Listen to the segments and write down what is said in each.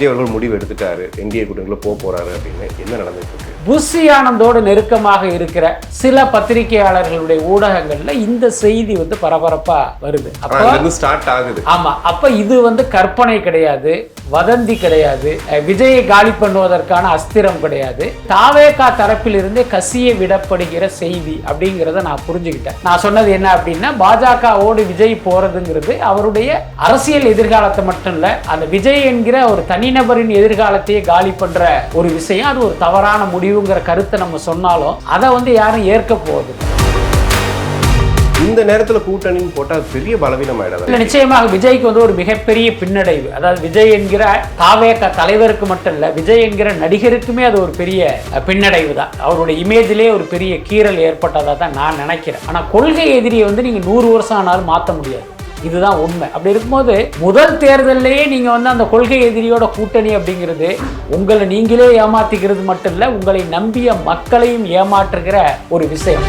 விஜய் அவர்கள் முடிவு எடுத்துட்டாரு, என்டிஏ கூட்டணிக்குள்ள போறாரு அப்படின்னு என்ன நடந்துட்டு இருக்கு? புஷி ஆனந்தோடு நெருக்கமாக இருக்கிற சில பத்திரிகையாளர்களுடைய ஊடகங்கள்ல இந்த செய்தி வந்து பரபரப்பா வருது. அப்ப ஸ்டார்ட் ஆகுது. ஆமா, அப்ப இது வந்து கற்பனை கிடையாது, வதந்தி கிடையாது, விஜயை காலி பண்ணுவதற்கான அஸ்திரம் கிடையாது, தாவேகா தரப்பில் இருந்தே கசிய விடப்படுகிற செய்தி அப்படிங்கிறத நான் புரிஞ்சுக்கிட்டேன். நான் சொன்னது என்ன அப்படின்னா, பாஜகவோடு விஜய் போறதுங்கிறது அவருடைய அரசியல் எதிர்காலத்தை மட்டும் இல்ல, அந்த விஜய் என்கிற ஒரு தனிநபரின் எதிர்காலத்தையே காலி பண்ற ஒரு விஷயம். அது ஒரு தவறான முடிவுங்கிற கருத்தை நம்ம சொன்னாலும் அதை வந்து யாரும் ஏற்க போகுது. இந்த நேரத்துல கூட்டணின்னு போட்டா பெரிய பலவீனம் ஆயிடாது. நிச்சயமாக விஜய்க்கு வந்து ஒரு மிகப்பெரிய பின்னடைவு. அதாவது விஜய் என்கிற தாவேகா தலைவருக்கு மட்டும் இல்ல, விஜய் என்கிற நடிகருக்குமே அது ஒரு பெரிய பின்னடைவு தான். அவருடைய இமேஜிலே ஒரு பெரிய கீறல் ஏற்பட்டதா தான் நான் நினைக்கிறேன். ஆனா கொள்கை எதிரியை வந்து நீங்க 100 வருஷம் ஆனாலும் மாற்ற முடியாது, இதுதான் உண்மை. அப்படி இருக்கும்போது முதல் தேர்தலிலேயே நீங்க வந்து அந்த கொள்கை எதிரியோட கூட்டணி அப்படிங்கிறது உங்களை நீங்களே ஏமாத்திக்கிறது மட்டும் இல்ல, உங்களை நம்பிய மக்களையும் ஏமாற்றுகிற ஒரு விஷயம்.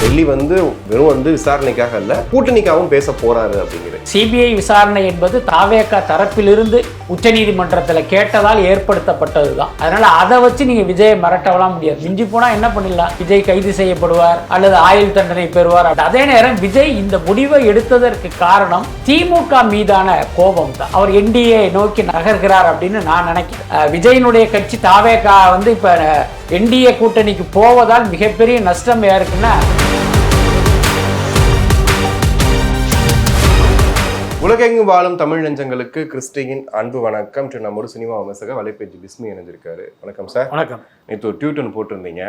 டெல்லி வந்து வெறும் விசாரணைக்காக அல்ல, கூட்டணிக்காகவும் பேச போறாரு அப்படிங்கிறது. சிபிஐ விசாரணை என்பது தாவேகா தரப்பிலிருந்து உச்சநீதிமன்றத்தில் கேட்டதால் ஏற்படுத்தப்பட்டதுதான். அதனால அதை வச்சு நீங்க விஜயை மிரட்டவலாம் முடியாது. மிஞ்சி போனா என்ன பண்ணிடலாம், விஜய் கைது செய்யப்படுவார் அல்லது ஆயுள் தண்டனை பெறுவார். அதே நேரம் விஜய் இந்த முடிவை எடுத்ததற்கு காரணம் திமுக மீதான கோபம் தான். அவர் என்டிஏ நோக்கி நகர்கிறார் அப்படின்னு நான் நினைக்கிறேன். விஜயினுடைய கட்சி தாவேகா வந்து இப்ப என்டிஏ கூட்டணிக்கு போவதால் மிகப்பெரிய நஷ்டம் யாருக்குன்னா, உலகெங்கும் வாழும் தமிழ் நெஞ்சங்களுக்கு கிறிஸ்டியின் அன்பு வணக்கம். நம்மோட சினிமா விமர்சக வலைப்பேஜ் பிஸ்மி இணைஞ்சிருக்காரு. வணக்கம் சார். வணக்கம். நேற்று ஒரு ட்வீட் போட்டிருந்தீங்க,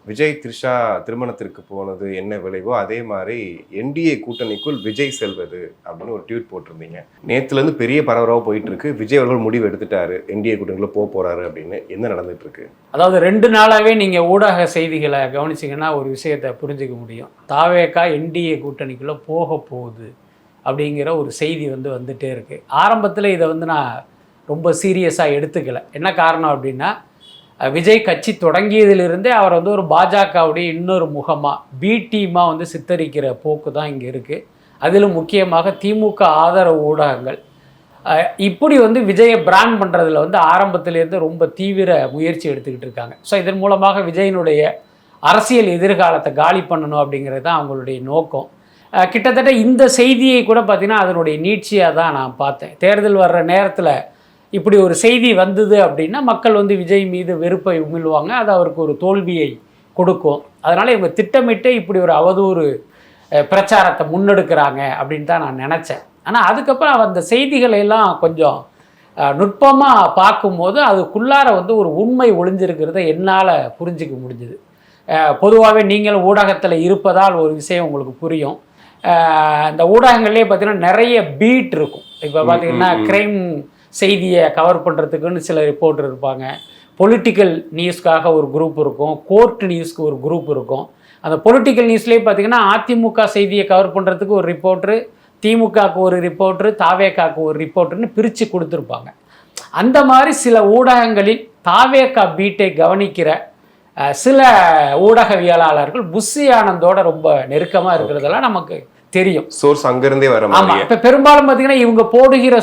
விஜய் த்ரிஷா திருமணத்திற்கு போனது என்ன விளைவோ அதே மாதிரி என்டிஏ கூட்டணிக்குள் விஜய் செல்வது அப்படின்னு ஒரு ட்வீட் போட்டிருந்தீங்க. நேற்றுலேருந்து பெரிய பரபரவாக போயிட்டு இருக்கு. விஜய் அவர்கள் முடிவு எடுத்துட்டாரு, என்டிஏ கூட்டணிக்குள்ள போறாரு அப்படின்னு. என்ன நடந்துட்டு இருக்கு? அதாவது 2 நாளாவே நீங்க ஊடக செய்திகளை கவனிச்சிங்கன்னா ஒரு விஷயத்தை புரிஞ்சுக்க முடியும். தாவேகா என்டிஏ கூட்டணிக்குள்ள போக போகுது அப்படிங்கிற ஒரு செய்தி வந்துட்டே இருக்கு. ஆரம்பத்தில் இதை நான் ரொம்ப சீரியஸாக எடுத்துக்கல. என்ன காரணம் அப்படின்னா, விஜய் கட்சி தொடங்கியதிலிருந்தே அவர் ஒரு பாஜகவுடைய இன்னொரு முகமாக பி டீமாக சித்தரிக்கிற போக்கு தான் இங்கே இருக்குது. அதிலும் முக்கியமாக திமுக ஆதரவு ஊடகங்கள் இப்படி விஜயை பிராண்ட் பண்ணுறதுல ஆரம்பத்திலேருந்து ரொம்ப தீவிர முயற்சி எடுத்துக்கிட்டு இருக்காங்க. ஸோ இதன் மூலமாக விஜயினுடைய அரசியல் எதிர்காலத்தை காலி பண்ணணும் அப்படிங்கிறது தான் அவங்களுடைய நோக்கம். கிட்டத்தட்ட இந்த செய்தியை கூட பார்த்திங்கன்னா அதனுடைய நீட்சியாக தான் நான் பார்த்தேன். தேர்தல் வர்ற நேரத்தில் இப்படி ஒரு செய்தி வந்தது அப்படின்னா மக்கள் விஜய் மீது வெறுப்பை உமிழ்வாங்க, அது அவருக்கு ஒரு தோல்வியை கொடுக்கும். அதனால் இவங்க திட்டமிட்டு இப்படி ஒரு அவதூறு பிரச்சாரத்தை முன்னெடுக்கிறாங்க அப்படின்னு தான் நான் நினச்சேன். ஆனால் அதுக்கப்புறம் அந்த செய்திகளெல்லாம் கொஞ்சம் நுட்பமாக பார்க்கும்போது அதுக்குள்ளார ஒரு உண்மை ஒளிஞ்சிருக்கிறத என்னால் புரிஞ்சிக்க முடிஞ்சுது. பொதுவாகவே நீங்கள் ஊடகத்தில் இருப்பதால் ஒரு விஷயம் உங்களுக்கு புரியும். இந்த ஊடகங்கள்லேயே பார்த்தீங்கன்னா நிறைய பீட் இருக்கும். இப்போ பார்த்தீங்கன்னா க்ரைம் செய்தியை கவர் பண்ணுறதுக்குன்னு சில ரிப்போர்ட்டர் இருப்பாங்க, பொலிட்டிக்கல் நியூஸ்க்காக ஒரு குரூப் இருக்கும், கோர்ட் நியூஸ்க்கு ஒரு குரூப் இருக்கும். அந்த பொலிட்டிக்கல் நியூஸ்லேயே பார்த்தீங்கன்னா அதிமுக செய்தியை கவர் பண்ணுறதுக்கு ஒரு ரிப்போர்ட்ரு, திமுகவுக்கு ஒரு ரிப்போர்ட்ரு, தாவேகாவுக்கு ஒரு ரிப்போர்ட்டர்னு பிரித்து கொடுத்துருப்பாங்க. அந்த மாதிரி சில ஊடகங்களில் தாவேகா பீட்டை கவனிக்கிற சில ஊடகவியலாளர்கள் புஷி ஆனந்தோட ரொம்ப நெருக்கமாக இருக்கிறதெல்லாம் நமக்கு தெரியும். சோர்ஸ் அங்கிருந்தே வர. ஆமாம். இப்போ பெரும்பாலும் பார்த்தீங்கன்னா இவங்க போடுகிற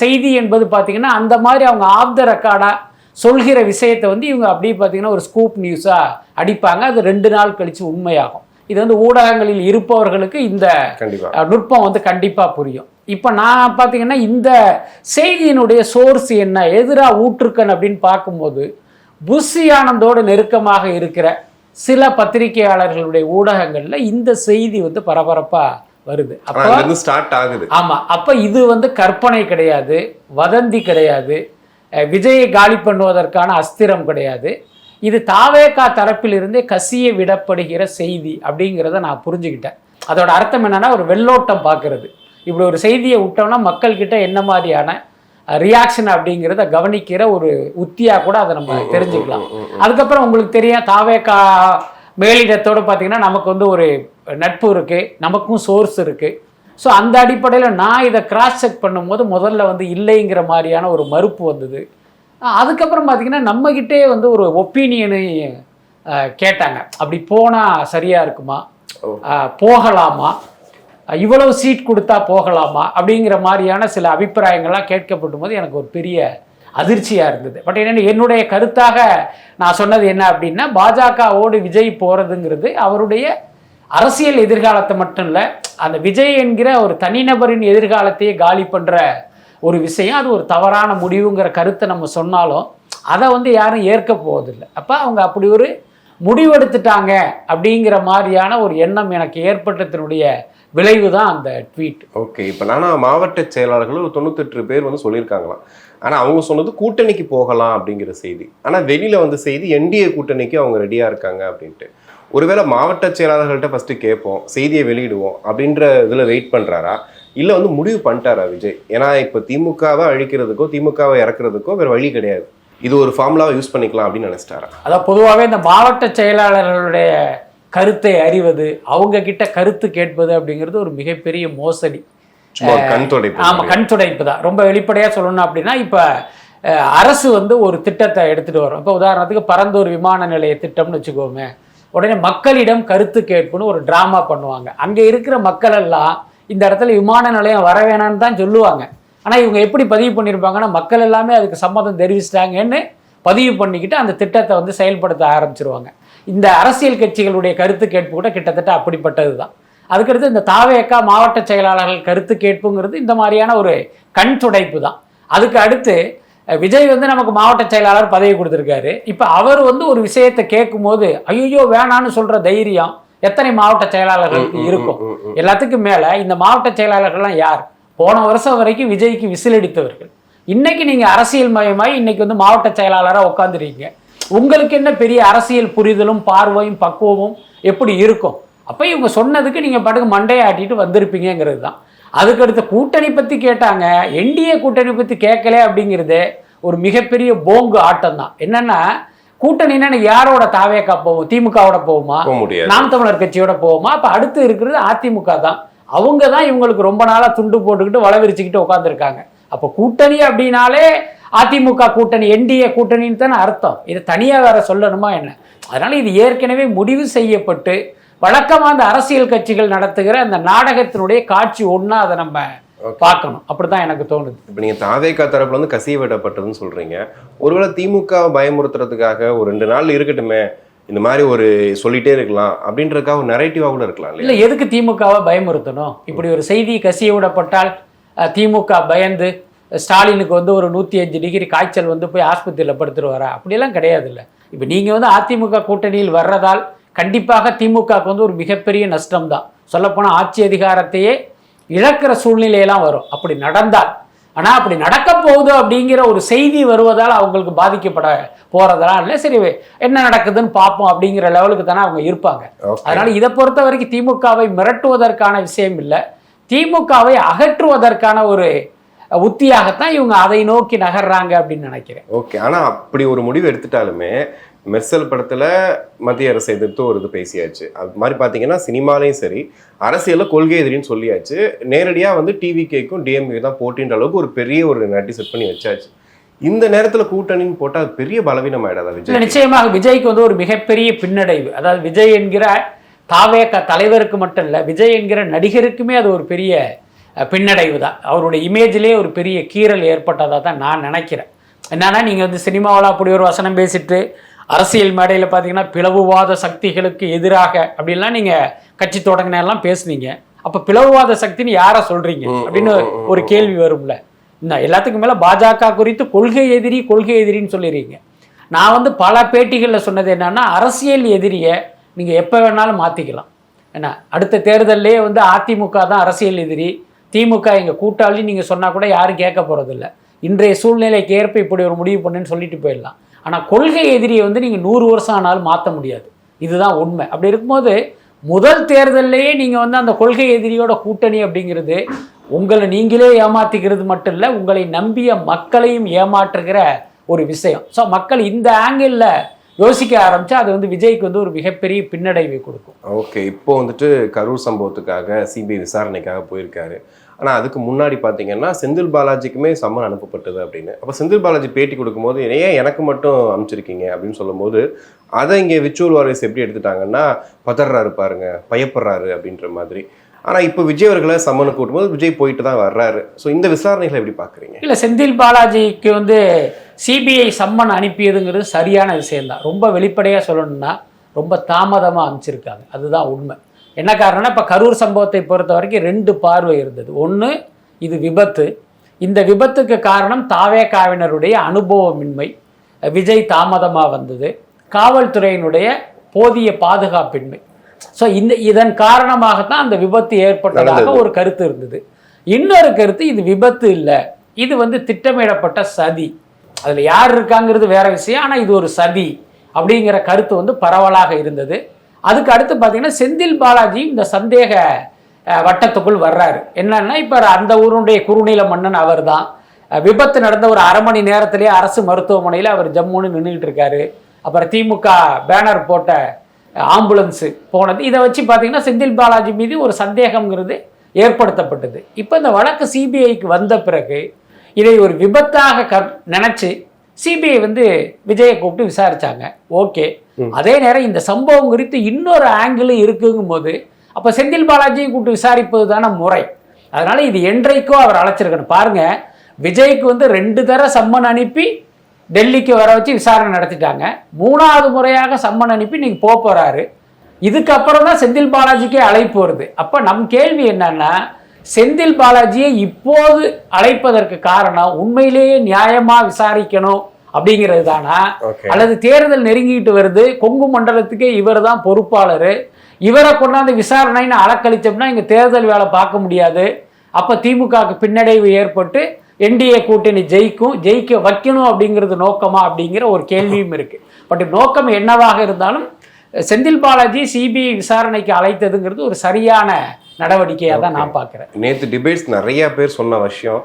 செய்தி என்பது பார்த்தீங்கன்னா அந்த மாதிரி அவங்க ஆஃப் த ரெக்கார்டாக சொல்கிற விஷயத்தை இவங்க அப்படியே பார்த்தீங்கன்னா ஒரு ஸ்கூப் நியூஸாக அடிப்பாங்க. அது 2 நாள் கழித்து உண்மையாகும். இது ஊடகங்களில் இருப்பவர்களுக்கு இந்த நுட்பம் கண்டிப்பாக புரியும். இப்போ நான் பார்த்தீங்கன்னா இந்த செய்தியினுடைய சோர்ஸ் என்ன, எதிராக ஊற்றுக்கன் அப்படின்னு பார்க்கும்போது புஷி ஆனந்தோடு நெருக்கமாக இருக்கிற சில பத்திரிகையாளர்களுடைய ஊடகங்கள்ல இந்த செய்தி பரபரப்பா வருது. அப்ப ஸ்டார்ட் ஆகுது. ஆமா, அப்ப இது கற்பனை கிடையாது, வதந்தி கிடையாது, விஜயை காலி பண்ணுவதற்கான அஸ்திரம் கிடையாது. இது தாவேகா தரப்பில் இருந்தே கசிய விடப்படுகிற செய்தி அப்படிங்கிறத நான் புரிஞ்சுக்கிட்டேன். அதோட அர்த்தம் என்னன்னா, ஒரு வெள்ளோட்டம் பார்க்கறது. இப்படி ஒரு செய்தியை விட்டோம்னா மக்கள்கிட்ட என்ன மாதிரியான ரியாக்ஷன் அப்படிங்கிறத கவனிக்கிற ஒரு உத்தியாக கூட அதை நம்ம தெரிஞ்சுக்கலாம். அதுக்கப்புறம் உங்களுக்கு தெரியும், தாவேகா மேலிடத்தோடு பார்த்தீங்கன்னா நமக்கு ஒரு நட்பு இருக்குது, நமக்கும் சோர்ஸ் இருக்குது. ஸோ அந்த அடிப்படையில் நான் இதை கிராஸ் செக் பண்ணும்போது முதல்ல இல்லைங்கிற மாதிரியான ஒரு மறுப்பு வந்தது. அதுக்கப்புறம் பார்த்தீங்கன்னா நம்மகிட்டே ஒரு ஒப்பீனியனை கேட்டாங்க, அப்படி போனால் சரியாக இருக்குமா, போகலாமா, இவ்வளவு சீட் கொடுத்தா போகலாமா அப்படிங்கிற மாதிரியான சில அபிப்பிராயங்கள்லாம் கேட்கப்படும் போது எனக்கு ஒரு பெரிய அதிர்ச்சியாக இருந்தது. பட் என்னுடைய கருத்தாக நான் சொன்னது என்ன அப்படின்னா, பாஜகவோடு விஜய் போகிறதுங்கிறது அவருடைய அரசியல் எதிர்காலத்தை மட்டும் இல்லை, அந்த விஜய் என்கிற ஒரு தனிநபரின் எதிர்காலத்தையே காலி பண்ணுற ஒரு விஷயம். அது ஒரு தவறான முடிவுங்கிற கருத்தை நம்ம சொன்னாலும் அதை யாரும் ஏற்க போவதில்லை. அப்போ அவங்க அப்படி ஒரு முடிவெடுத்துட்டாங்க அப்படிங்கிற மாதிரியான ஒரு எண்ணம் எனக்கு ஏற்பட்டதனுடைய விளைவு தான் அந்த ட்வீட். ஓகே, இப்போ மாவட்ட செயலாளர்கள் ஒரு 98 பேர் சொல்லியிருக்காங்களாம். ஆனால் அவங்க சொன்னது கூட்டணிக்கு போகலாம் அப்படிங்கிற செய்தி. ஆனால் வெளியில் செய்தி என்டிஏ கூட்டணிக்கு அவங்க ரெடியாக இருக்காங்க அப்படின்ட்டு. ஒருவேளை மாவட்ட செயலாளர்கள்ட்ட ஃபஸ்ட்டு கேட்போம், செய்தியை வெளியிடுவோம் அப்படின்ற இதில் வெயிட் பண்ணுறாரா, இல்லை முடிவு பண்ணிட்டாரா விஜய்? ஏன்னா இப்போ திமுகவை அழிக்கிறதுக்கோ திமுகவை இறக்குறதுக்கோ வேறு வழி கிடையாது, இது ஒரு ஃபார்முலாவை யூஸ் பண்ணிக்கலாம் அப்படின்னு நினைச்சிட்டாரா? அதான் பொதுவாகவே இந்த மாவட்ட செயலாளர்களுடைய கருத்தை அறிவது, அவங்க கிட்ட கருத்து கேட்பது அப்படிங்கிறது ஒரு மிகப்பெரிய மோசடி. கண் துடைப்பு. ஆமாம், கண் துடைப்பு தான். ரொம்ப வெளிப்படையாக சொல்லணும் அப்படின்னா, இப்போ அரசு ஒரு திட்டத்தை எடுத்துகிட்டு வரும். இப்போ உதாரணத்துக்கு பரந்தூர் விமான நிலைய திட்டம்னு வச்சுக்கோமே, உடனே மக்களிடம் கருத்து கேட்புன்னு ஒரு ட்ராமா பண்ணுவாங்க. அங்கே இருக்கிற மக்கள் எல்லாம் இந்த இடத்துல விமான நிலையம் வர வேணான்னு தான் சொல்லுவாங்க. ஆனால் இவங்க எப்படி பதிவு பண்ணியிருப்பாங்கன்னா, மக்கள் எல்லாமே அதுக்கு சம்மதம் தெரிவிச்சிட்டாங்கன்னு பதிவு பண்ணிக்கிட்டு அந்த திட்டத்தை செயல்படுத்த ஆரம்பிச்சிருவாங்க. இந்த அரசியல் கட்சிகளுடைய கருத்து கேட்பு கூட கிட்டத்தட்ட அப்படிப்பட்டது தான். அதுக்கடுத்து இந்த தாவேக்கா மாவட்ட செயலாளர்கள் கருத்து கேட்புங்கிறது இந்த மாதிரியான ஒரு கண் துடைப்பு தான். அதுக்கு அடுத்து விஜய் நமக்கு மாவட்ட செயலாளர் பதவி கொடுத்துருக்காரு. இப்போ அவர் ஒரு விஷயத்தை கேட்கும் போது ஐயோ வேணான்னு சொல்கிற தைரியம் எத்தனை மாவட்ட செயலாளர்களுக்கு இருக்கும்? எல்லாத்துக்கும் மேலே இந்த மாவட்ட செயலாளர்கள்லாம் யார்? போன வருஷம் வரைக்கும் விஜய்க்கு விசிலடித்தவர்கள். இன்னைக்கு நீங்கள் அரசியல் மயமாய் இன்னைக்கு மாவட்ட செயலாளராக உட்காந்துருக்கீங்க. உங்களுக்கு என்ன பெரிய அரசியல் புரிதலும் பார்வையும் பக்குவமும் எப்படி இருக்கும்? அப்போ இவங்க சொன்னதுக்கு நீங்கள் பாட்டுக்கு மண்டையை ஆட்டிட்டு வந்திருப்பீங்கிறது தான். அதுக்கடுத்த கூட்டணி பற்றி கேட்டாங்க, என்டிஏ கூட்டணி பற்றி கேட்கல அப்படிங்கிறது ஒரு மிகப்பெரிய போங்கு ஆட்டம் தான். என்னன்னா, கூட்டணின்னா யாரோட தாவேக்கா போவோம்? திமுகவோட போகுமா? நாம் தமிழர் கட்சியோட போகுமா? அப்போ அடுத்து இருக்கிறது அதிமுக தான். அவங்க தான் இவங்களுக்கு ரொம்ப நாளாக துண்டு போட்டுக்கிட்டு வளவிரிச்சுக்கிட்டு உட்காந்துருக்காங்க. அப்போ கூட்டணி அப்படின்னாலே அதிமுக கூட்டணி, என்டிஏ கூட்டணின்னு தானே அர்த்தம். இதை தனியாக வேற சொல்லணுமா என்ன? அதனால இது ஏற்கனவே முடிவு செய்யப்பட்டு வழக்கமாக அந்த அரசியல் கட்சிகள் நடத்துகிற அந்த நாடகத்தினுடைய காட்சி ஒன்றா அதை நம்ம பார்க்கணும். அப்படிதான் எனக்கு தோணுது. இப்போ நீங்கள் தாவேக்கா தரப்புல கசிய விடப்பட்டதுன்னு சொல்றீங்க. ஒருவேளை திமுக பயமுறுத்துறதுக்காக ஒரு 2 நாள் இருக்கட்டுமே, இந்த மாதிரி ஒரு சொல்லிட்டே இருக்கலாம் அப்படின்றதுக்காக ஒரு நரேட்டிவா கூட இருக்கலாம். இல்லை, எதுக்கு திமுகவை பயமுறுத்தணும்? இப்படி ஒரு செய்தி கசிய விடப்பட்டால் திமுக பயந்து ஸ்டாலினுக்கு ஒரு 105 டிகிரி காய்ச்சல் போய் ஆஸ்பத்திரியில் படுத்துருவாரா? அப்படியெல்லாம் கிடையாது. இல்லை, இப்போ நீங்கள் அதிமுக கூட்டணியில் வர்றதால் கண்டிப்பாக திமுகவுக்கு ஒரு மிகப்பெரிய நஷ்டம் தான். சொல்லப்போனால் ஆட்சி அதிகாரத்தையே இழக்கிற சூழ்நிலையெல்லாம் வரும் அப்படி நடந்தால். ஆனால் அப்படி நடக்க போகுது அப்படிங்கிற ஒரு செய்தி வருவதால் அவங்களுக்கு பாதிக்கப்பட போகிறதெல்லாம் இல்லை. சரி, என்ன நடக்குதுன்னு பார்ப்போம் அப்படிங்கிற லெவலுக்கு தானே அவங்க இருப்பாங்க. அதனால இதை பொறுத்த வரைக்கும் திமுகவை மிரட்டுவதற்கான விஷயம் இல்லை, திமுகவை அகற்றுவதற்கான ஒரு உத்தியாகத்தான் இவங்க அதை நோக்கி நகர்றாங்க அப்படின்னு நினைக்கிறேன். ஓகே, ஆனால் அப்படி ஒரு முடிவு எடுத்துட்டாலுமே மெர்சல் படத்தில் மத்திய அரசை எதிர்த்து ஒரு இது பேசியாச்சு. அது மாதிரி பார்த்தீங்கன்னா சினிமாலையும் சரி, அரசியலில் கொள்கை எதிரின்னு சொல்லியாச்சு. நேரடியாக டிவிகேக்கும் டிஎம்கே தான் போட்டின்ற அளவுக்கு ஒரு பெரிய ஒரு நட்டி செட் பண்ணி வச்சாச்சு. இந்த நேரத்தில் கூட்டணின்னு போட்டால் பெரிய பலவீனம் ஆயிடாதா விஜய்? நிச்சயமாக விஜய்க்கு ஒரு மிகப்பெரிய பின்னடைவு. அதாவது விஜய் என்கிற தாவேக தலைவருக்கு மட்டும் இல்லை, விஜய் என்கிற நடிகருக்குமே அது ஒரு பெரிய பின்னடைவு தான். அவருடைய இமேஜிலே ஒரு பெரிய கீறல் ஏற்பட்டதாக தான் நான் நினைக்கிறேன். என்னன்னா, நீங்கள் சினிமாவில் அப்படி ஒரு வசனம் பேசிட்டு அரசியல் மேடையில் பார்த்தீங்கன்னா பிளவுவாத சக்திகளுக்கு எதிராக அப்படின்லாம் நீங்கள் கட்சி தொடங்கினெல்லாம் பேசுனீங்க. அப்போ பிளவுவாத சக்தின்னு யாரை சொல்கிறீங்க அப்படின்னு ஒரு கேள்வி வரும்ல. இந்த எல்லாத்துக்கும் மேலே பாஜக குறித்து கொள்கை எதிரின்னு சொல்லிடுறீங்க. நான் பல பேட்டிகளில் சொன்னது என்னன்னா, அரசியல் எதிரியை நீங்கள் எப்போ வேணாலும் மாற்றிக்கலாம். ஏன்னா அடுத்த தேர்தலே அதிமுக தான் அரசியல் எதிரி, திமுக எங்கள் கூட்டாளி நீங்கள் சொன்னால் கூட யாரும் கேட்க போகிறதில்ல. இன்றைய சூழ்நிலைக்கு ஏற்ப இப்படி ஒரு முடிவு பண்ணுன்னு சொல்லிட்டு போயிடலாம். ஆனால் கொள்கை எதிரியை நீங்கள் 100 வருஷம் ஆனாலும் மாற்ற முடியாது. இதுதான் உண்மை. அப்படி இருக்கும்போது முதல் தேர்தல்லையே நீங்கள் அந்த கொள்கை எதிரியோட கூட்டணி அப்படிங்கிறது உங்களை நீங்களே ஏமாற்றிக்கிறது மட்டும் இல்லை, உங்களை நம்பிய மக்களையும் ஏமாற்றுகிற ஒரு விஷயம். ஸோ மக்கள் இந்த ஆங்கிளில் யோசிக்க ஆரம்பித்தா அது விஜய்க்கு ஒரு மிகப்பெரிய பின்னடைவை கொடுக்கும். ஓகே, இப்போ கரூர் சம்பவத்துக்காக சிபிஐ விசாரணைக்காக போயிருக்காரு. ஆனால் அதுக்கு முன்னாடி பார்த்தீங்கன்னா செந்தில் பாலாஜிக்குமே சம்மன் அனுப்பப்பட்டது அப்படின்னு. அப்போ செந்தில் பாலாஜி பேட்டி கொடுக்கும்போது ஏன் எனக்கு மட்டும் அனுப்பிச்சிருக்கீங்க அப்படின்னு சொல்லும்போது அதை இங்கே விச்சுவல் வாரியர்ஸ் எப்படி எடுத்துட்டாங்கன்னா, பதறாரு பாருங்க, பயப்படுறாரு அப்படின்ற மாதிரி. ஆனா இப்போ விஜய் அவர்களை சம்மனு கூட்டும்போது விஜய் போயிட்டு தான் வர்றாரு. ஸோ இந்த விசாரணைகளை எப்படி பாக்குறீங்க? இல்லை, செந்தில் பாலாஜிக்கு வந்து சிபிஐ சம்மன் அனுப்பியதுங்கிறது சரியான விஷயம்தான். ரொம்ப வெளிப்படையாக சொல்லணும்னா ரொம்ப தாமதமாக அனுப்பிச்சிருக்காங்க, அதுதான் உண்மை. என்ன காரணம்னா இப்போ கரூர் சம்பவத்தை பொறுத்த வரைக்கும் 2 பார்வை இருந்தது. ஒன்று, இது விபத்து. இந்த விபத்துக்கு காரணம் தாவேகாவினருடைய அனுபவமின்மை, விஜய் தாமதமாக வந்தது, காவல்துறையினுடைய போதிய பாதுகாப்பின்மை. ஸோ இதன் காரணமாகத்தான் அந்த விபத்து ஏற்பட்டதாக ஒரு கருத்து இருந்தது. இன்னொரு கருத்து, இது விபத்து இல்லை, இது வந்து திட்டமிடப்பட்ட சதி. அதில் யார் இருக்காங்கிறது வேற விஷயம், ஆனால் இது ஒரு சதி அப்படிங்கிற கருத்து வந்து பரவலாக இருந்தது. அதுக்கு அடுத்து பார்த்தீங்கன்னா செந்தில் பாலாஜி இந்த சந்தேக வட்டத்துக்குள் வர்றாரு. என்னன்னா, இப்போ அந்த ஊருடைய குறுநில மன்னன் அவர் தான். விபத்து நடந்த ஒரு அரை மணி நேரத்திலேயே அரசு மருத்துவமனையில் அவர் ஜம்முன்னு நின்றுக்கிட்டு இருக்காரு. அப்புறம் திமுக பேனர் போட்ட ஆம்புலன்ஸு போனது, இதை வச்சு பார்த்தீங்கன்னா செந்தில் பாலாஜி மீது ஒரு சந்தேகம்ங்கிறது ஏற்படுத்தப்பட்டது. இப்போ இந்த வழக்கு சிபிஐக்கு வந்த பிறகு இதை ஒரு விபத்தாக நினச்சி சிபிஐ வந்து விஜயை கூப்பிட்டு விசாரிச்சாங்க. ஓகே, அதே நேரம் இந்த சம்பவம் குறித்து இன்னொரு ஆங்கிளும் இருக்குங்கும் போது அப்போ செந்தில் பாலாஜியை கூப்பிட்டு விசாரிப்பது தானே முறை. அதனால இது என்றைக்கோ அவர் அழைச்சிருக்கணும். பாருங்க, விஜய்க்கு வந்து 2 தடவை சம்மன் அனுப்பி டெல்லிக்கு வர வச்சு விசாரணை நடத்திட்டாங்க. 3வது முறையாக சம்மன் அனுப்பி நீங்கள் போறாரு. இதுக்கப்புறம் தான் செந்தில் பாலாஜிக்கே அழைப்பு வருது. அப்போ நம் கேள்வி என்னன்னா, செந்தில் பாலாஜியை இப்போது அழைப்பதற்கு காரணம் உண்மையிலேயே நியாயமா விசாரிக்கணும் அப்படிங்கிறது தானா, அல்லது தேர்தல் நெருங்கிட்டு வருது, கொங்கு மண்டலத்துக்கே இவர் தான் பொறுப்பாளர், இவரை கொண்டாந்து விசாரணைன்னு அலக்கழிச்சோம்னா இங்க தேர்தல் வேலை பார்க்க முடியாது, அப்ப திமுகவுக்கு பின்னடைவு ஏற்பட்டு என்டிஏ கூட்டணி ஜெயிக்க வைக்கணும் அப்படிங்கிறது நோக்கமா அப்படிங்கிற ஒரு கேள்வியும் இருக்கு. பட் நோக்கம் என்னவாக இருந்தாலும் செந்தில் பாலாஜி சிபிஐ விசாரணைக்கு அழைத்ததுங்கிறது ஒரு சரியான நடவடிக்கையாக தான் நான் பார்க்குறேன். நேற்று டிபேட்ஸ் நிறைய பேர் சொன்ன விஷயம்,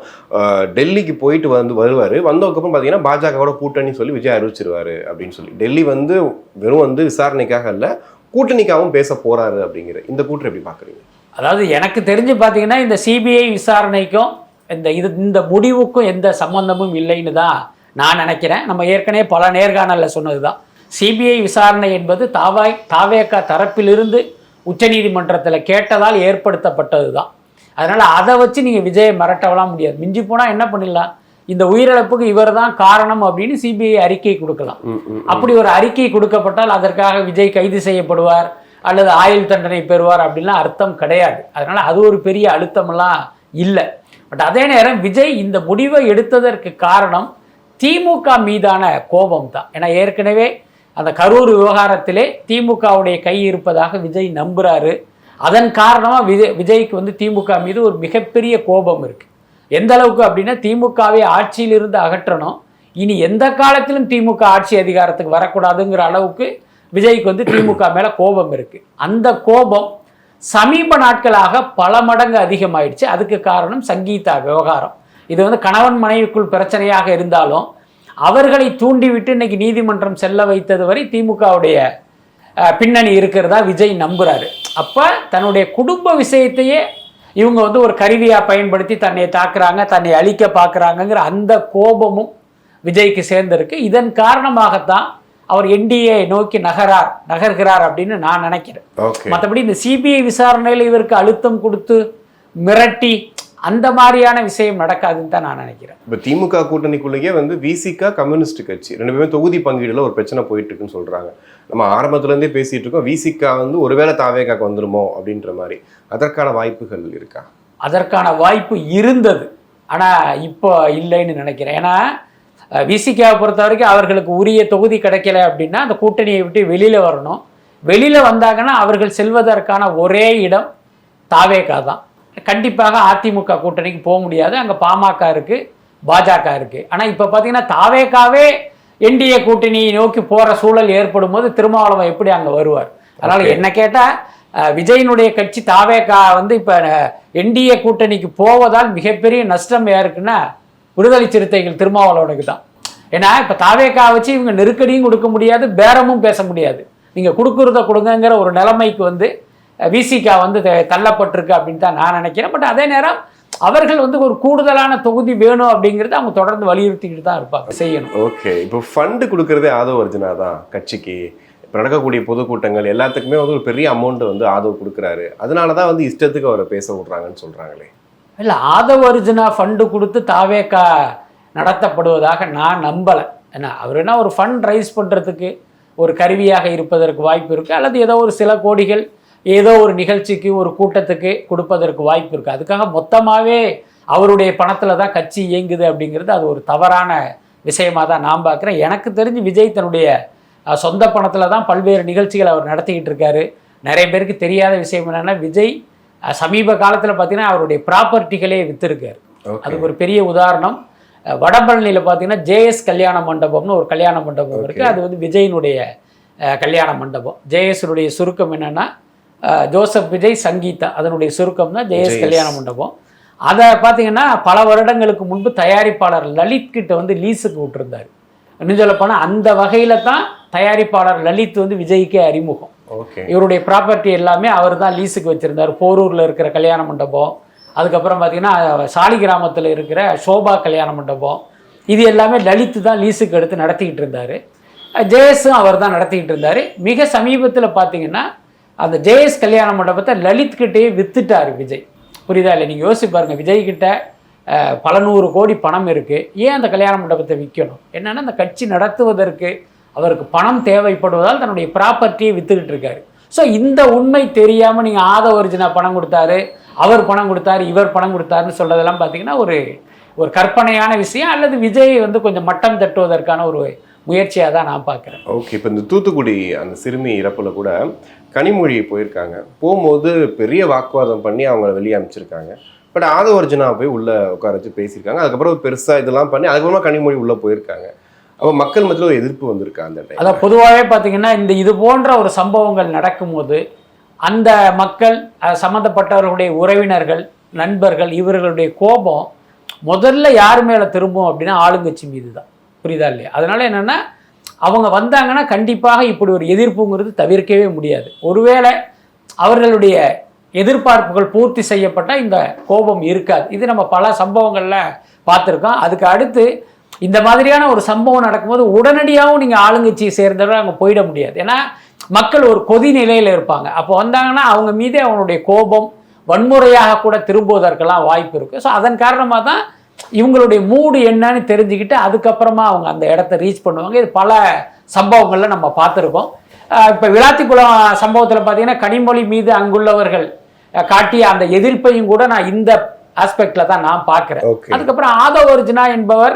டெல்லிக்கு போயிட்டு வருவார், வந்ததுக்கப்புறம் பார்த்தீங்கன்னா பாஜகவோட கூட்டணி சொல்லி விஜய் அறிவிச்சிருவாரு அப்படின்னு சொல்லி, டெல்லி வந்து வெறும் வந்து விசாரணைக்காக இல்லை கூட்டணிக்காகவும் பேச போறாரு அப்படிங்கிற இந்த கூற்று எப்படி பார்க்குறீங்க? அதாவது எனக்கு தெரிஞ்சு பார்த்தீங்கன்னா இந்த சிபிஐ விசாரணைக்கும் இந்த முடிவுக்கும் எந்த சம்பந்தமும் இல்லைன்னு தான் நான் நினைக்கிறேன். நம்ம ஏற்கனவே பல நேர்காணலில் சொன்னது தான், சிபிஐ விசாரணை என்பது தாவேகா தரப்பிலிருந்து உச்சநீதிமன்றத்தில் கேட்டதால் ஏற்படுத்தப்பட்டது தான். அதனால் அதை வச்சு நீங்கள் விஜயை மிரட்டவலாம் முடியாது. மிஞ்சி போனால் என்ன பண்ணிடலாம், இந்த உயிரிழப்புக்கு இவர் தான் காரணம் அப்படின்னு சிபிஐ அறிக்கை கொடுக்கலாம். அப்படி ஒரு அறிக்கை கொடுக்கப்பட்டால் அதற்காக விஜய் கைது செய்யப்படுவார் அல்லது ஆயுள் தண்டனை பெறுவார் அப்படின்லாம் அர்த்தம் கிடையாது. அதனால் அது ஒரு பெரிய அழுத்தமெல்லாம் இல்லை. பட் அதே நேரம் விஜய் இந்த முடிவை எடுத்ததற்கு காரணம் திமுக மீதான கோபம் தான். ஏன்னா ஏற்கனவே அந்த கரூர் விவகாரத்திலே திமுகவுடைய கை இருப்பதாக விஜய் நம்புறாரு. அதன் காரணமாக விஜய்க்கு வந்து திமுக மீது ஒரு மிகப்பெரிய கோபம் இருக்கு. எந்த அளவுக்கு அப்படின்னா, திமுகவை ஆட்சியிலிருந்து அகற்றணும், இனி எந்த காலத்திலும் திமுக ஆட்சி அதிகாரத்துக்கு வரக்கூடாதுங்கிற அளவுக்கு விஜய்க்கு வந்து திமுக மேல கோபம் இருக்கு. அந்த கோபம் சமீப நாட்களாக பல மடங்கு அதிகமாயிடுச்சு. அதுக்கு காரணம் சங்கீதா விவகாரம். இது வந்து கணவன் மனைவிக்குள் பிரச்சனையாக இருந்தாலும் அவர்களை தூண்டிவிட்டு இன்னைக்கு நீதிமன்றம் செல்ல வைத்தது வரை திமுகவுடைய பின்னணி இருக்கிறதா விஜய் நம்புறாரு. அப்ப தன்னுடைய குடும்ப விஷயத்தையே இவங்க வந்து ஒரு கருவியா பயன்படுத்தி தன்னை தாக்குறாங்க, தன்னை அழிக்க பார்க்குறாங்கங்கிற அந்த கோபமும் விஜய்க்கு சேர்ந்திருக்கு. இதன் காரணமாகத்தான் அவர் என்டிஏ நோக்கி நகர்கிறார் அப்படின்னு நான் நினைக்கிறேன். மற்றபடி இந்த சிபிஐ விசாரணையில் இவருக்கு அழுத்தம் கொடுத்து மிரட்டி அந்த மாதிரியான விஷயம் நடக்காதுன்னு தான் நான் நினைக்கிறேன். இப்போ திமுக கூட்டணிக்குள்ளேயே வந்து விசிகா கம்யூனிஸ்ட் கட்சி 2 பேரும் தொகுதி பங்கீடுல ஒரு பிரச்சனை போயிட்டு இருக்குன்னு சொல்றாங்க. நம்ம ஆரம்பத்துலேருந்தே பேசிட்டு இருக்கோம், விசிகா வந்து ஒருவேளை தாவேகாக்கு வந்துருமோ அப்படின்ற மாதிரி. அதற்கான வாய்ப்புகள் இருக்கா? அதற்கான வாய்ப்பு இருந்தது, ஆனால் இப்போ இல்லைன்னு நினைக்கிறேன். ஏன்னா விசிகாவை பொறுத்த வரைக்கும் அவர்களுக்கு உரிய தொகுதி கிடைக்கல அப்படின்னா அந்த கூட்டணியை விட்டு வெளியில் வரணும். வெளியில் வந்தாங்கன்னா அவர்கள் செல்வதற்கான ஒரே இடம் தாவேகா தான். கண்டிப்பாக அதிமுக கூட்டணிக்கு போக முடியாது, அங்கே பாமக இருக்குது, பாஜக இருக்குது. ஆனால் இப்போ பார்த்தீங்கன்னா தாவேகாவே என்டிஏ கூட்டணியை நோக்கி போகிற சூழல் ஏற்படும் போது திருமாவளவன் எப்படி அங்கே வருவார்? அதனால் என்ன கேட்டால் விஜயினுடைய கட்சி தாவேகா வந்து இப்போ என்டிஏ கூட்டணிக்கு போவதால் மிகப்பெரிய நஷ்டம் யாருக்குன்னா விடுதலை சிறுத்தைகள் திருமாவளவனுக்கு தான். ஏன்னா இப்போ தாவேகா வச்சு இவங்க நெருக்கடியும் கொடுக்க முடியாது, பேரமும் பேச முடியாது. நீங்கள் கொடுக்குறத கொடுங்கிற ஒரு நிலைமைக்கு வந்து விசிகா வந்து தள்ளப்பட்டிருக்கு அப்படின்னு தான் நான் நினைக்கிறேன். பட் அதே நேரம் அவர்கள் வந்து ஒரு கூடுதலான தொகுதி வேணும் அப்படிங்கிறது அவங்க தொடர்ந்து வலியுறுத்திக்கிட்டு தான் இருப்பாங்க, செய்யணும். ஓகே, இப்போ ஃபண்டு கொடுக்கறதே ஆதவ அர்ஜுனா தான் கட்சிக்கு. நடக்கக்கூடிய பொதுக்கூட்டங்கள் எல்லாத்துக்குமே வந்து ஒரு பெரிய அமௌண்ட் வந்து ஆதரவு கொடுக்குறாரு. அதனால தான் வந்து இஷ்டத்துக்கு அவரை பேச விடுறாங்கன்னு சொல்கிறாங்களே. இல்லை, ஆதவ அர்ஜுனா ஃபண்டு கொடுத்து தாவேக்கா நடத்தப்படுவதாக நான் நம்பலை. ஏன்னா அவர் என்ன ஒரு ஃபண்ட் ரைஸ் பண்ணுறதுக்கு ஒரு கருவியாக இருப்பதற்கு வாய்ப்பு இருக்குது, அல்லது ஏதோ ஒரு சில கோடிகள் ஏதோ ஒரு நிகழ்ச்சிக்கு ஒரு கூட்டத்துக்கு கொடுப்பதற்கு வாய்ப்பு இருக்குது. அதுக்காக மொத்தமாகவே அவருடைய பணத்தில் தான் கட்சி இயங்குது அப்படிங்கிறது அது ஒரு தவறான விஷயமாக தான் நான் பார்க்குறேன். எனக்கு தெரிஞ்சு விஜய் தன்னுடைய சொந்த பணத்தில் தான் பல்வேறு நிகழ்ச்சிகள் அவர் நடத்திக்கிட்டு இருக்காரு. நிறைய பேருக்கு தெரியாத விஷயம் என்னென்னா, விஜய் சமீப காலத்தில் பார்த்தீங்கன்னா அவருடைய ப்ராப்பர்ட்டிகளே விற்றுருக்காரு. அதுக்கு ஒரு பெரிய உதாரணம், வடபழனியில் பார்த்தீங்கன்னா ஜேஎஸ் கல்யாண மண்டபம்னு ஒரு கல்யாண மண்டபம் இருக்குது. அது வந்து விஜயினுடைய கல்யாண மண்டபம். ஜேஎஸ்னுடைய சுருக்கம் என்னென்னா ஜோசப் விஜய் சங்கீதா, அதனுடைய சுருக்கம் தான் ஜேஎஸ் கல்யாண மண்டபம். அதை பார்த்தீங்கன்னா பல வருடங்களுக்கு முன்பு தயாரிப்பாளர் லலித் கிட்ட வந்து லீஸுக்கு விட்டுருந்தார். இன்னும் சொல்லப்போனால் அந்த வகையில் தான் தயாரிப்பாளர் லலித் வந்து விஜய்க்கே அறிமுகம். இவருடைய ப்ராப்பர்ட்டி எல்லாமே அவர் தான் லீஸுக்கு வச்சுருந்தார். போரூரில் இருக்கிற கல்யாண மண்டபம், அதுக்கப்புறம் பார்த்தீங்கன்னா சாலிகிராமத்தில் இருக்கிற சோபா கல்யாண மண்டபம், இது எல்லாமே லலித் தான் லீஸுக்கு எடுத்து நடத்திக்கிட்டு இருந்தார். ஜேஎஸும் அவர் தான் நடத்திக்கிட்டு இருந்தார். மிக சமீபத்தில் பார்த்தீங்கன்னா அந்த ஜேஎஸ் கல்யாண மண்டபத்தை லலித் கிட்டேயே வித்துட்டார் விஜய். புரியுதா இல்லை? நீங்கள் யோசிச்சு பாருங்கள், விஜய்கிட்ட பல 100 கோடி பணம் இருக்குது, ஏன் அந்த கல்யாண மண்டபத்தை விற்கணும்? என்னென்னா அந்த கட்சி நடத்துவதற்கு அவருக்கு பணம் தேவைப்படுவதால் தன்னுடைய ப்ராப்பர்ட்டியை விற்றுக்கிட்டு இருக்காரு. ஸோ இந்த உண்மை தெரியாமல் நீங்கள் ஆதவ அர்ஜுனா பணம் கொடுத்தாரு, அவர் பணம் கொடுத்தாரு, இவர் பணம் கொடுத்தாருன்னு சொல்கிறதெல்லாம் பார்த்தீங்கன்னா ஒரு கற்பனையான விஷயம், அல்லது விஜய் வந்து கொஞ்சம் மட்டம் தட்டுவதற்கான ஒரு முயற்சியாக தான் நான் பார்க்குறேன். ஓகே, இப்போ இந்த தூத்துக்குடி அந்த சிறுமி இறப்பில் கூட கனிமொழி போயிருக்காங்க. போகும்போது பெரிய வாக்குவாதம் பண்ணி அவங்கள வெளியே அனுப்பிச்சிருக்காங்க. பட் ஆதவ அர்ஜுனா போய் உள்ளே உட்கார வச்சு பேசியிருக்காங்க. அதுக்கப்புறம் பெருசாக இதெல்லாம் பண்ணி அதுக்கப்புறமா கனிமொழி உள்ளே போயிருக்காங்க. அப்போ மக்கள் மத்தியில் ஒரு எதிர்ப்பு வந்திருக்கு அந்த டைம். அதான் பொதுவாகவே பார்த்தீங்கன்னா இது போன்ற ஒரு சம்பவங்கள் நடக்கும்போது அந்த மக்கள் சம்மந்தப்பட்டவர்களுடைய உறவினர்கள், நண்பர்கள், இவர்களுடைய கோபம் முதல்ல யார் மேலே திரும்பும் அப்படின்னா ஆளுங்கட்சி மீது தான். புரியுதா இல்லையா? அதனால என்னென்னா அவங்க வந்தாங்கன்னா கண்டிப்பாக இப்படி ஒரு எதிர்ப்புங்கிறது தவிர்க்கவே முடியாது. ஒருவேளை அவர்களுடைய எதிர்பார்ப்புகள் பூர்த்தி செய்யப்பட்டால் இந்த கோபம் இருக்காது. இது நம்ம பல சம்பவங்களில் பார்த்துருக்கோம். அதுக்கு அடுத்து இந்த மாதிரியான ஒரு சம்பவம் நடக்கும்போது உடனடியாகவும் நீங்கள் ஆளுங்கட்சியை சேர்ந்தவர்கள் அங்கே போயிட முடியாது. ஏன்னா மக்கள் ஒரு கொதி நிலையில் இருப்பாங்க. அப்போ வந்தாங்கன்னா அவங்க மீதே அவனுடைய கோபம் வன்முறையாக கூட திரும்புவதற்கெல்லாம் வாய்ப்பு இருக்குது. ஸோ அதன் காரணமாக தான் இவங்களுடைய மூடு என்னன்னு தெரிஞ்சுக்கிட்டு அதுக்கப்புறமா அவங்க அந்த இடத்த ரீச் பண்ணுவாங்க. இது பல சம்பவங்களில் நம்ம பார்த்துருக்கோம். இப்போ விளாத்திக்குளம் சம்பவத்தில் பார்த்தீங்கன்னா கனிமொழி மீது அங்குள்ளவர்கள் காட்டிய அந்த எதிர்ப்பையும் கூட நான் இந்த ஆஸ்பெக்டில் தான் நான் பார்க்குறேன். அதுக்கப்புறம் ஆதவ அர்ஜுனா என்பவர்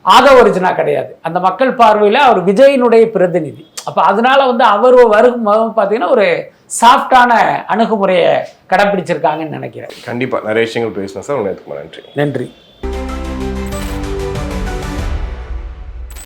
ஆதவ அர்ஜுனா கிடையாது. அந்த மக்கள் பார்வையில் அவர் விஜயினுடைய பிரதிநிதி. அப்போ அதனால வந்து அவர் வரும் பார்த்தீங்கன்னா ஒரு சாஃப்டான அணுகுமுறையை கடைப்பிடிச்சிருக்காங்கன்னு நினைக்கிறேன். கண்டிப்பாக நிறைய விஷயங்கள் பேசணும் சார். உங்களுக்கு நன்றி. நன்றி.